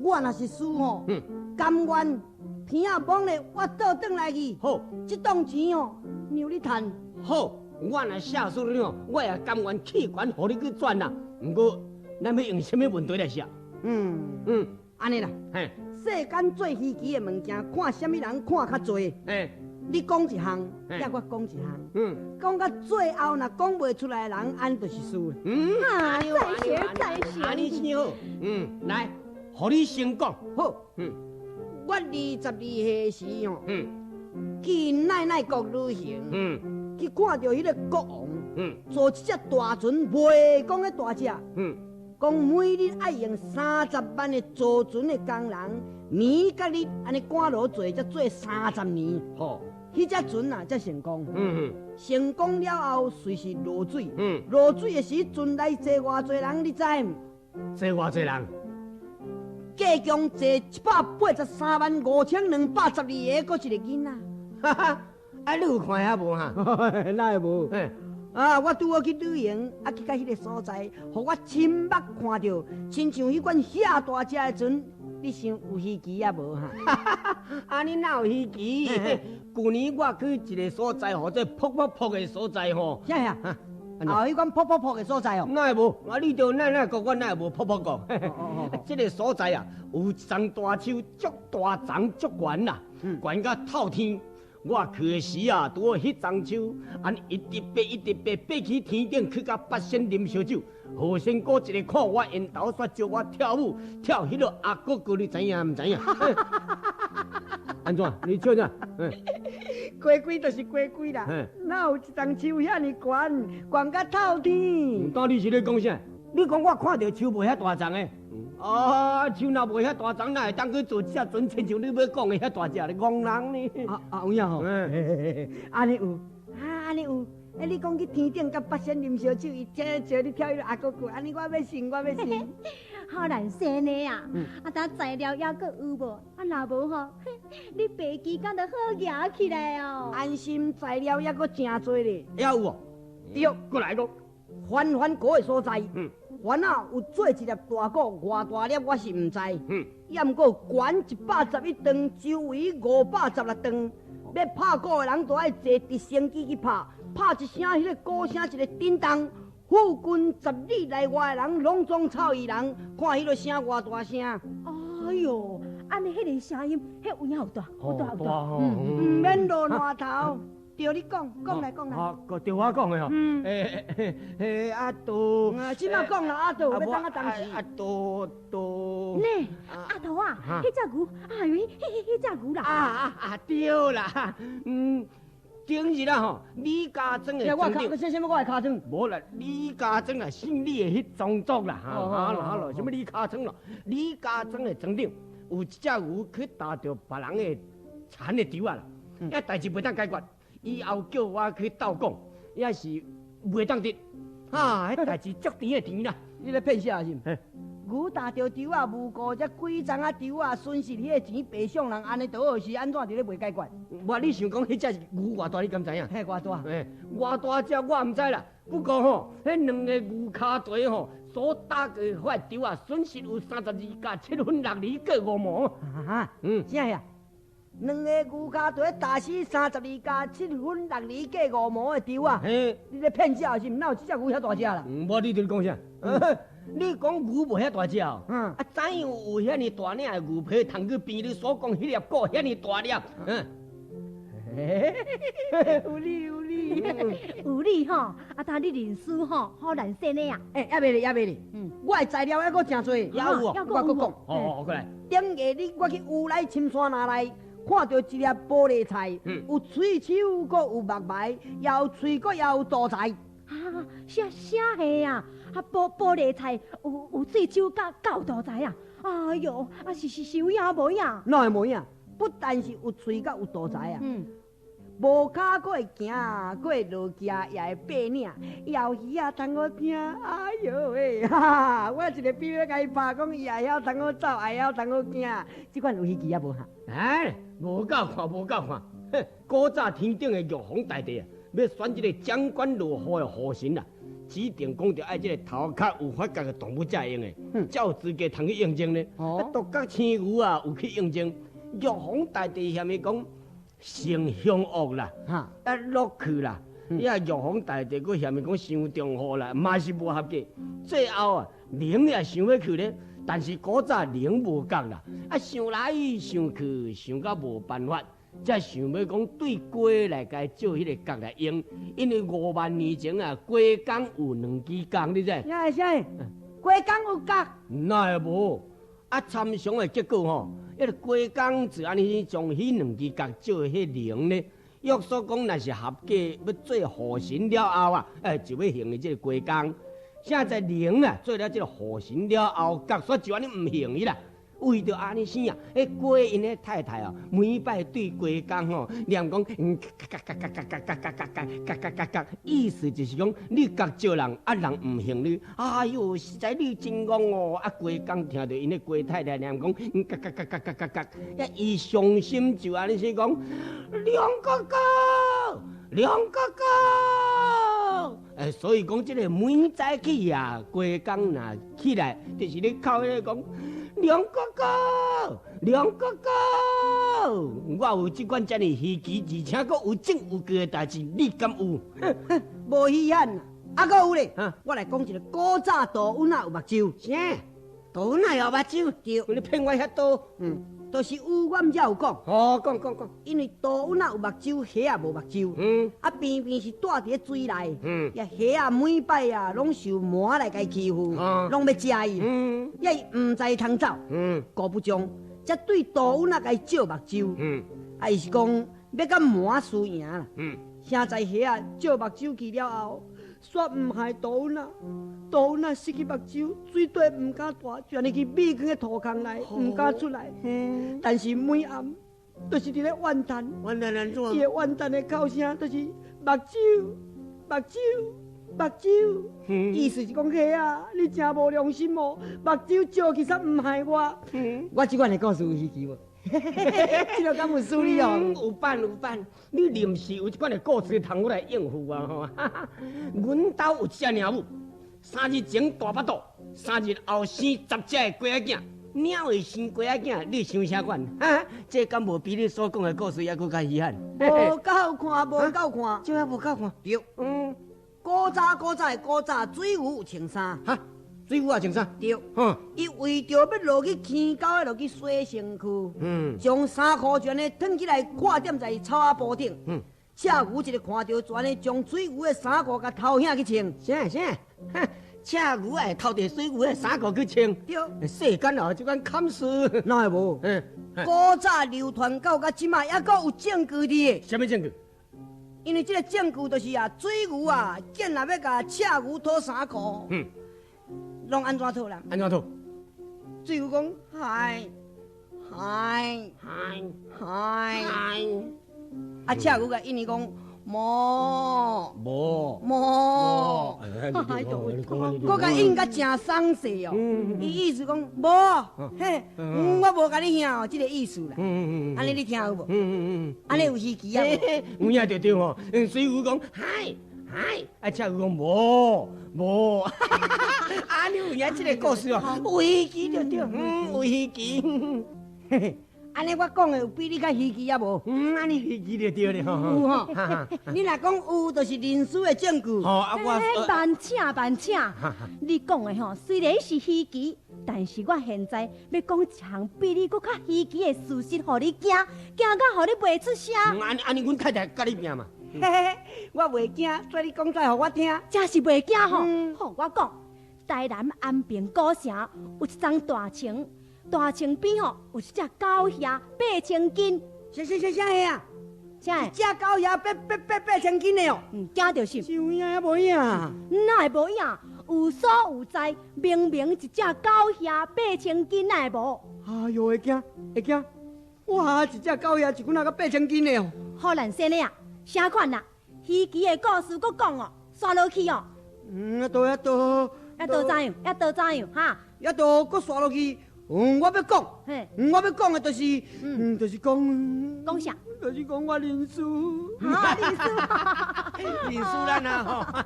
我若是输吼，甘愿鼻仔摸咧，我倒转来去。好，这档钱哦，让你赚。好，我若下输了吼，我也甘愿弃权，互你去赚啦。不过，咱要用什么问题来写？安尼啦。嘿，世间最稀奇的物件，看什么人看较多。你讲一项，也我讲一项。讲到最后，若讲袂出来的人，安就是输的。再学再学。安尼真好。来，互你先讲。好。我22岁时吼，去奶奶国旅行，去看到迄个国王，坐一只大船，袂讲个大只，讲每日爱用30万的坐船的工人，年甲日安尼赶路做，才做30年。好，迄只船啊，才成功。成功了后，随时落水。落水的时，船内坐偌济人，你知唔？坐偌济人？计共坐1835212个，搁一个囡仔。哈哈，啊，你有看遐无哈？哪会无？我拄好去旅行，去到迄个所在，互我亲目看到，亲像迄款遐大只的船，你想有稀奇啊无哈？安尼哪有稀奇？旧年我去一个所在，或者噗噗噗的所在吼。啥呀？迄款噗噗噗的所在哦。哪会无？你着哪个我哪会无噗噗讲？这个所在啊，有一丛大树，足大丛足悬啦，悬到透天。我去的时啊，拄好迄丛树，安一直爬爬去天顶，去到八仙啉烧酒。何仙哥一个看我烟头煞招我跳舞，跳迄个阿哥哥，你知影唔知影？安怎？你笑啥？龟龟就是龟龟啦，哪有一丛树遐尼悬，悬到透天？到底是咧讲啥？你讲我看到树无遐大丛诶？树若无遐大丛，哪会当去做只船？亲像你要讲的遐大只咧，戆人呢？有影吼？安尼有，安尼有。你讲去天顶甲八仙啉烧酒，伊请招你跳迄个阿哥哥，安尼我要信，我要信。好难说呢啊！但材料还阁有无？若无吼，你飞机敢就好举起来哦。安心，材料还阁真多咧。还有哦，有，过来讲。翻高的所在，翻啊有做一粒大鼓，偌大粒我是唔知。也毋过悬111吨，周围516吨。要拍鼓的人，都爱坐直升机去拍，拍一声，迄个鼓声一个叮当，附近10里内外的人拢总草伊人，看迄个声偌大声。哎哟，安尼迄个声音，迄有影有大，有大。唔免落烂头，对你讲来。对我讲的吼。阿杜。即摆讲啦，阿杜，要当当时。阿杜。呢，阿杜啊，迄只牛，哎呦，迄只牛啦。对啦，今日啦吼，李家庄的。我什么？我的尻川？无啦，李家庄啦，姓李的迄宗族啦，哈，什么李家庄咯？李家庄的庄长有一只牛去打着别人的田的猪啊啦，遐代志袂当解决，以后叫我去斗讲，也是袂当得，迄代志足甜的甜啦。你咧骗啥是？牛打着猪啊，无顾这几丛啊猪啊，损失迄个钱赔偿人，安尼倒好是安怎就咧袂解决？你想讲迄只牛偌大，你敢知影？嘿，偌大？偌大只我唔知啦。不过吼，迄2个牛骹蹄吼，所打个块猪啊，损失有32甲7分6厘各5毛。啥呀？2个牛骹蹄打死32甲7分6厘各5毛的猪啊！你咧骗啥是？哪有这只牛遐大只啦？无你伫讲啥？你讲牛无遐大只哦？怎样有遐尼大领的牛皮通去变你所讲迄粒果遐尼大粒？有理。有理吼，但你认输吼，好难说呢啊。也袂哩。我的材料还阁真多。也有哦，我阁讲。过来。点下日我去乌来深山那内，看到一粒玻璃菜，有喙手，阁有目白，也有喙，阁也有大菜。啥嘿啊？玻璃菜有喙手甲有大菜啊！哎哟，是有影无影？哪会无影？不但是有喙甲有大菜啊，无骹阁会行，阁会落骑，也会爬岭，也有鱼啊通好听。哎哟喂，我一个比要甲伊拍讲，伊也晓通好走，也晓通好行，即款有稀奇啊无哈？无够看。古早天顶的玉皇大帝啊，要选一个掌管落雨的雨神啦。指定讲着爱这个头壳有发觉的动物才用的，才有资格通去应征呢。独角青牛啊有去应征，玉皇大帝嫌伊讲成凶恶啦，落去啦。呀，玉皇大帝佫嫌伊讲伤重祸啦，嘛是无合格。最后啊，灵也想要去咧，但是古早灵无觉啦，想来想去，想到无办法。才想要讲对龟来甲照迄个角来用，因为5万年前啊，龟缸有2支缸，你知？啥啥？龟缸有角？那也无。参详的结果吼，迄个龟缸就安尼将迄2支角照迄灵呢。约束讲，若是合格要做护神了后啊，就要行的这个龟缸。现在灵啊做了这个护神了后，角煞就安尼唔行伊啦。为着安尼生啊，龟因的太太啊，每摆对龟缸吼念讲，意思就是讲你角照人，人唔行你。哎哟，实在你真戆哦！龟缸听到因的龟太太念讲，伊伤心就安尼说讲，梁哥哥，梁哥哥。所以讲这个每早起啊，龟缸若起来，就是咧靠迄个讲。梁哥哥，梁哥哥，我有这款遮尔稀奇，而且佫有证有据的代志，你敢有？无稀罕啊！佫有咧，我来讲一个古早杜允仔有目睭。啥？杜允仔有目睭？对，你骗我遐多？就是有我毋才有讲。讲。因为杜允仔有目睭，虾也无目睭。边边是住伫水内。虾每摆啊，拢受魔来甲欺负，拢要食伊。伊毋知通走。故不中，则对杜允仔甲伊照目睭。伊是讲要甲魔输赢啦。现在虾照目睭去了后，煞毋害杜允仔。杜允仔失去目睭，水底毋敢大，就安尼去秘藏喺土坑内，毋敢出来。但是每暗，就是伫咧怨叹。怨叹安怎？伊个怨叹的口声，就是目睭，目睭，目睭。意思是讲虾啊，你真无良心哦！目睭照去煞毋害我。我即款的故事有稀奇无？这个敢有输你哦？有办，你临时有这款的故事通我来应付啊吼！阮兜有只鸟母，3日前大巴肚，3日后生10只的鸡仔囝，鸟会生鸡仔囝，你想啥款？这敢无比你所讲的故事还佫较遗憾？无够看，无够看，这还无够看？对，古早水牛有穿衫。水牛也穿衫？对，伊为着要落去天沟的落去洗身躯，将衫裤全呢脱起来挂点在草仔布顶。赤牛一个看到全呢将水牛的衫裤甲头兄去穿。啥？赤牛会偷着水牛的衫裤去穿？对，世间有这款坎事？哪会无？古早流传到即马，还佫有证据的。什么证据？因为这个证据就是啊，水牛啊，见若要甲赤牛讨衫裤。拢安怎讨人？安怎讨？水牛讲嗨，赤牛甲因为讲无，我甲应甲真爽势哦。伊意思讲无，我无甲你兄哦，这个意思啦。安尼你听有无？安尼有稀奇啊无？有影着对吼，水牛讲嗨，赤牛讲无，安尼有影这个故事哦，有稀奇着对，有稀奇。安尼我讲的有比你较稀奇啊无？安尼稀奇就对了吼。有吼，你若讲有，就是临时的证据。慢请，你讲的吼虽然是稀奇，但是我现在要讲一项比你搁较稀奇的事实，互你惊到互你袂出声。安尼，阮太太甲你拼嘛？我袂惊，所以你讲出来互我听。真是袂惊吼。好，我讲，台南安平古城有一丛大青。大青边吼有一只狗虾8000斤，啥啊？啥？一只狗虾8000斤的哦。惊着是？是有影也无影？哪会无影？有所有在，明明一只狗虾8000斤，哪会无？哎呦，会惊！哇，一只狗虾一捆那个8000斤的哦。好难生的啊！啥款啦？稀奇的故事搁讲哦，刷落去哦。要多怎样？哈？要多搁刷落去。我要讲，我要讲的就是，就是讲啥？就是讲我认输。啊，认输，认输咱啊！